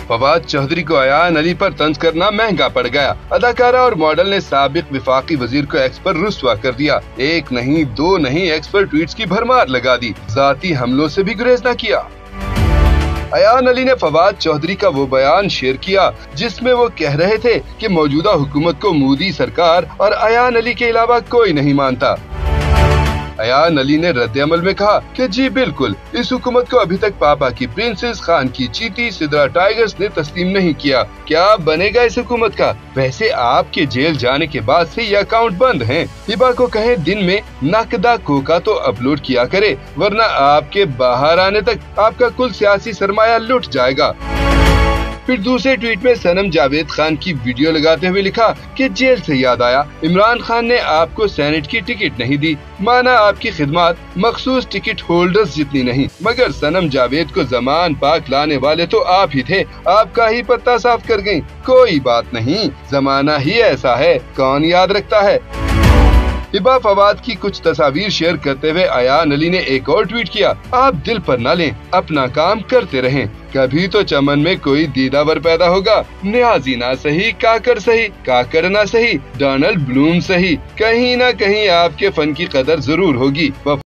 फवाद चौधरी को अयान अली पर तंज करना महंगा पड़ गया। अदाकारा और मॉडल ने साबिक विफाकी वजीर को एक्स पर रुस्वा कर दिया। एक नहीं दो नहीं एक्स पर ट्वीट्स की भरमार लगा दी। जाती हमलों से भी गुरेज न किया। अयान अली ने फवाद चौधरी का वो बयान शेयर किया जिसमें वो कह रहे थे कि मौजूदा हुकूमत को मोदी सरकार और अयान अली के अलावा कोई नहीं मानता। अयान अली ने रद्द-ए-अमल में कहा कि जी बिल्कुल, इस हुकूमत को अभी तक पापा की प्रिंसेस, खान की चीटी, सिद्रा टाइगर्स ने तस्लीम नहीं किया। क्या बनेगा इस हुकूमत का? वैसे आपके जेल जाने के बाद से ये अकाउंट बंद हैं। हिबा को कहें दिन में नकदा कोका तो अपलोड किया करे, वरना आपके बाहर आने तक आपका कुल सियासी सरमाया लुट जाएगा। फिर दूसरे ट्वीट में सनम जावेद खान की वीडियो लगाते हुए लिखा कि जेल से याद आया, इमरान खान ने आपको सेनेट की टिकट नहीं दी। माना आपकी खिदमत मखसूस टिकट होल्डर्स जितनी नहीं, मगर सनम जावेद को जमान पाक लाने वाले तो आप ही थे। आपका ही पत्ता साफ कर गयी। कोई बात नहीं, जमाना ही ऐसा है, कौन याद रखता है। हिबा फवाद की कुछ तस्वीर शेयर करते हुए अयान अली ने एक और ट्वीट किया, आप दिल पर न लें, अपना काम करते रहें, कभी तो चमन में कोई दीदावर पैदा होगा। न्याजी ना सही, काकर ना सही, डोनाल्ड ब्लूम सही, कहीं ना कहीं आपके फन की कदर जरूर होगी।